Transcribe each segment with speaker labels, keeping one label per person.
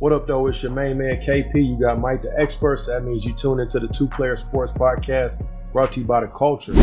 Speaker 1: What up, though? It's your main man, KP. You got Mike the Expert, so that means you tune into the Two Player Sports Podcast, brought to you by The Culture.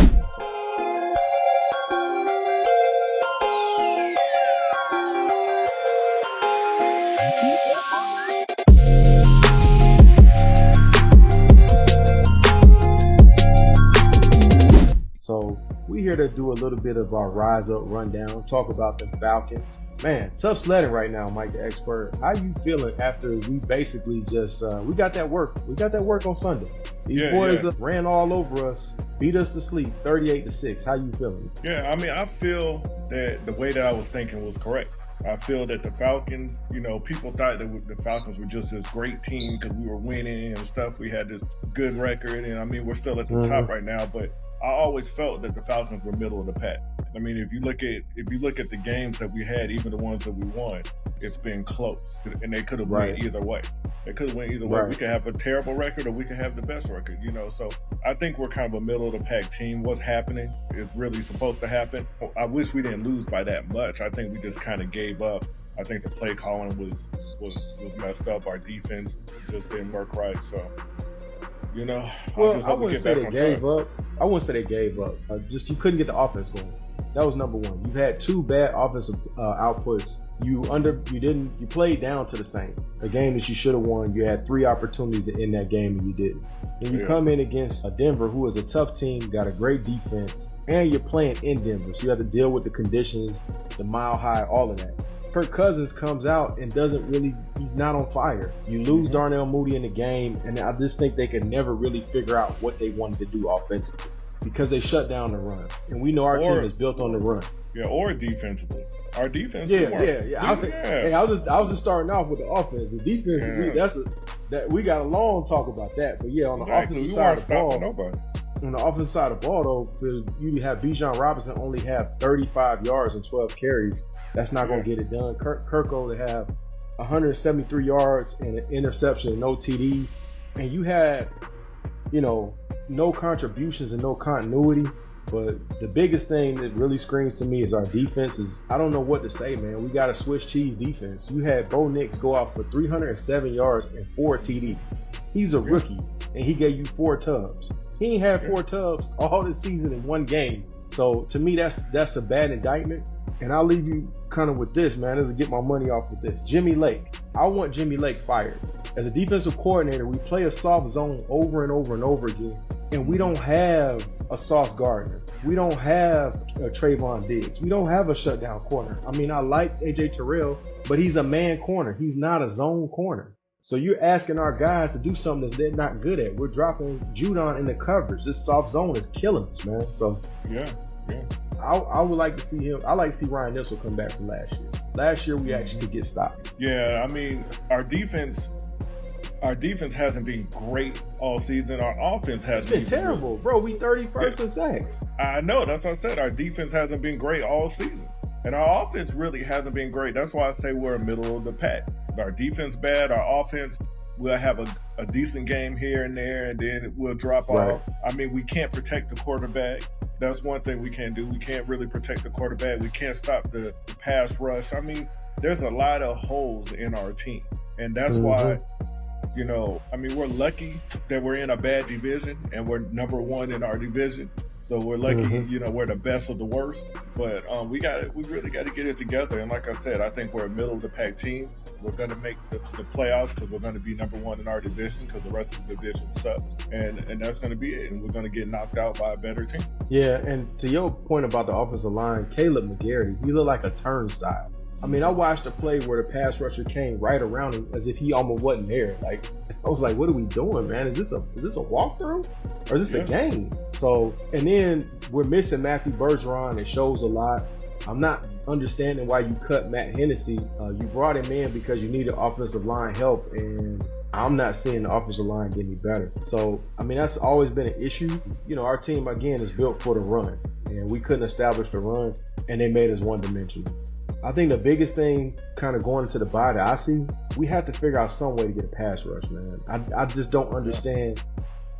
Speaker 1: So we here to do a little bit of our rise up rundown, talk about the Falcons. Man, tough sledding right now, Mike the Expert. How you feeling after we basically just we got that work? We got that work on Sunday. These boys ran all over us, beat us to sleep, 38-6. How you feeling?
Speaker 2: Yeah, I mean, I feel that the way that I was thinking was correct. I feel that the Falcons, people thought that the Falcons were just this great team because we were winning and stuff. We had this good record, and I mean, we're still at the top right now, but I always felt that the Falcons were middle of the pack. I mean, if you look at the games that we had, even the ones that we won, it's been close, and they could have went either way. They could have went either way. We could have a terrible record, or we could have the best record. So I think we're kind of a middle of the pack team. What's happening is really supposed to happen. I wish we didn't lose by that much. I think we just kind of gave up. I think the play calling was messed up. Our defense just didn't work right. So.
Speaker 1: I wouldn't say they gave up. I wouldn't say they gave up. Just you couldn't get the offense going. That was number one. You've had two bad offensive outputs. You played down to the Saints, a game that you should have won. You had 3 opportunities to end that game and you didn't. And you come in against Denver, who is a tough team, got a great defense, and you're playing in Denver, so you have to deal with the conditions, the mile high, all of that. Kirk Cousins comes out and he's not on fire. You lose Darnell Mooney in the game, and I just think they can never really figure out what they wanted to do offensively because they shut down the run. And we know our team is built on the run.
Speaker 2: Yeah, or defensively. Our defense
Speaker 1: I was just starting off with the offense. The defense, we got a long talk about that. But yeah, on the offensive side of the ball,
Speaker 2: nobody.
Speaker 1: On the offensive side of the ball, though, you have Bijan Robinson only have 35 yards and 12 carries. That's not going to get it done. Kirk only have 173 yards and an interception and no TDs. And you had, no contributions and no continuity. But the biggest thing that really screams to me is our defense I don't know what to say, man. We got a Swiss cheese defense. You had Bo Nix go out for 307 yards and 4 TDs. He's a rookie, and he gave you 4 tubs. He ain't had 4 tubs all this season in one game. So to me, that's a bad indictment. And I'll leave you kind of with this, man, as I get my money off with this. Jimmy Lake. I want Jimmy Lake fired. As a defensive coordinator, we play a soft zone over and over and over again. And we don't have a Sauce Gardner. We don't have a Trayvon Diggs. We don't have a shutdown corner. I mean, I like AJ Terrell, but he's a man corner. He's not a zone corner. So you're asking our guys to do something that they're not good at. We're dropping Judon in the coverage. This soft zone is killing us, man. So
Speaker 2: yeah.
Speaker 1: I would like to see him. I like to see Ryan Nissel come back from last year. Last year we actually could get stopped.
Speaker 2: Yeah, I mean, our defense hasn't been great all season. Our offense hasn't
Speaker 1: been terrible, bro. We 31st in sacks.
Speaker 2: I know. That's what I said. Our defense hasn't been great all season. And our offense really hasn't been great. That's why I say we're middle of the pack. Our defense bad. Our offense, we'll have a decent game here and there, and then we'll drop off. I mean, we can't protect the quarterback. That's one thing we can't do. We can't really protect the quarterback. We can't stop the pass rush. I mean, there's a lot of holes in our team. And that's why, we're lucky that we're in a bad division and we're number 1 in our division. So we're lucky, we're the best of the worst. But we really got to get it together. And like I said, I think we're a middle of the pack team. We're going to make the playoffs because we're going to be number 1 in our division because the rest of the division sucks. And that's going to be it. And we're going to get knocked out by a better team.
Speaker 1: Yeah, and to your point about the offensive line, Caleb McGarity, he looked like a turnstile. I mean, I watched a play where the pass rusher came right around him as if he almost wasn't there. Like, I was like, what are we doing, man? Is this a walkthrough or is this a game? So, and then we're missing Matthew Bergeron. It shows a lot. I'm not understanding why you cut Matt Hennessy. You brought him in because you needed offensive line help, and I'm not seeing the offensive line get any better. So, I mean, that's always been an issue. Our team, again, is built for the run, and we couldn't establish the run, and they made us one-dimensional. I think the biggest thing kind of going into the bye that I see, we have to figure out some way to get a pass rush, man. I just don't understand.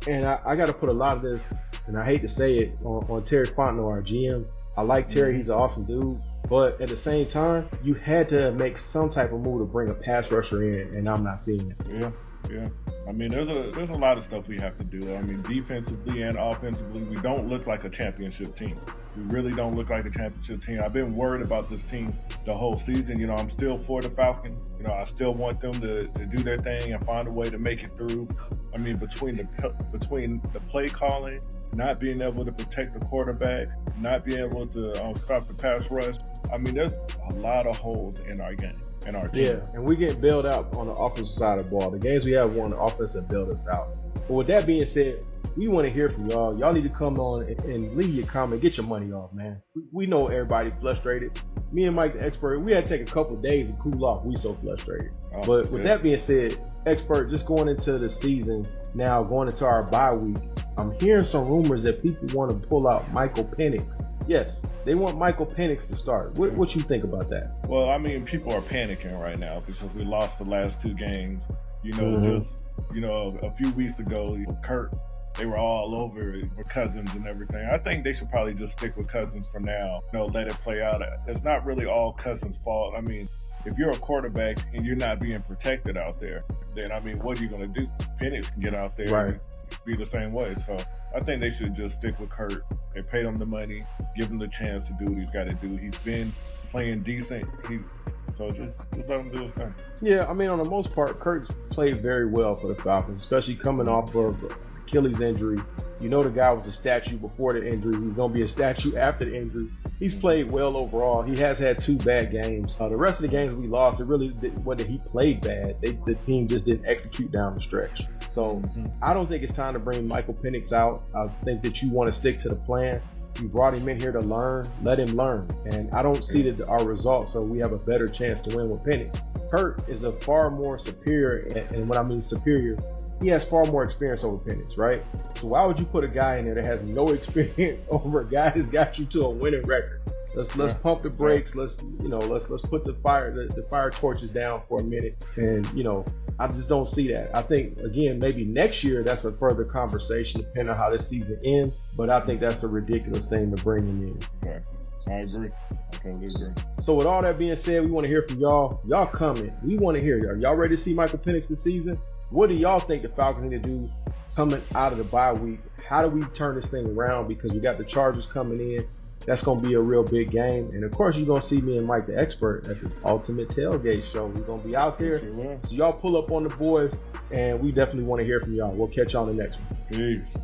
Speaker 1: And I got to put a lot of this, and I hate to say it, on Terry Fontenot, our GM. I like Terry. He's an awesome dude. But at the same time, you had to make some type of move to bring a pass rusher in, and I'm not seeing it.
Speaker 2: Yeah. I mean, there's a lot of stuff we have to do. I mean, defensively and offensively, we don't look like a championship team. We really don't look like a championship team. I've been worried about this team the whole season. You know, I'm still for the Falcons. You know, I still want them to do their thing and find a way to make it through. I mean, between the play calling, not being able to protect the quarterback, not being able to stop the pass rush. I mean, there's a lot of holes in our game. And our team.
Speaker 1: Yeah, and we get bailed out on the offensive side of the ball. The games we have won, the offense have bailed us out. But with that being said, we want to hear from y'all. Y'all need to come on and leave your comment. Get your money off, man. We know everybody frustrated. Me and Mike, the expert, we had to take a couple of days to cool off. We so frustrated. But with that being said, expert, just going into the season now, going into our bye week, I'm hearing some rumors that people want to pull out Michael Penix. Yes, they want Michael Penix to start. What you think about that?
Speaker 2: Well, I mean, people are panicking right now because we lost the last 2 games. You know, just, you know, a few weeks ago, Kirk, they were all over it for Cousins and everything. I think they should probably just stick with Cousins for now. You know, let it play out. It's not really all Cousins' fault. I mean, if you're a quarterback and you're not being protected out there, then, I mean, what are you going to do? Penix can get out there and be the same way. So I think they should just stick with Kurt. They paid him the money, give him the chance to do what he's got to do. He's been playing decent. So just let him do his thing.
Speaker 1: Yeah, I mean, on the most part, Kurt's played very well for the Falcons, especially coming off of Achilles injury. You know, the guy was a statue before the injury. He's going to be a statue after the injury. He's played well overall. He has had 2 bad games. The rest of the games we lost, it really whether he played bad. The team just didn't execute down the stretch. So I don't think it's time to bring Michael Penix out. I think that you want to stick to the plan. You brought him in here to learn. Let him learn. And I don't see that our results, so we have a better chance to win with Penix. Kurt is a far more superior, and when I mean superior, he has far more experience over Penix, right? So why would you put a guy in there that has no experience over a guy who's got you to a winning record? Let's pump the brakes. Let's put the fire torches down for a minute. And I just don't see that. I think again maybe next year that's a further conversation depending on how this season ends. But I think that's a ridiculous thing to bring him in.
Speaker 2: Okay. I agree. I totally agree.
Speaker 1: So with all that being said, we want to hear from y'all. Y'all comment. We want to hear. Are y'all ready to see Michael Penix this season? What do y'all think the Falcons need to do coming out of the bye week? How do we turn this thing around? Because we got the Chargers coming in. That's going to be a real big game. And, of course, you're going to see me and Mike the expert at the Ultimate Tailgate Show. We're going to be out there. So y'all pull up on the boys, and we definitely want to hear from y'all. We'll catch y'all on the next one.
Speaker 2: Peace.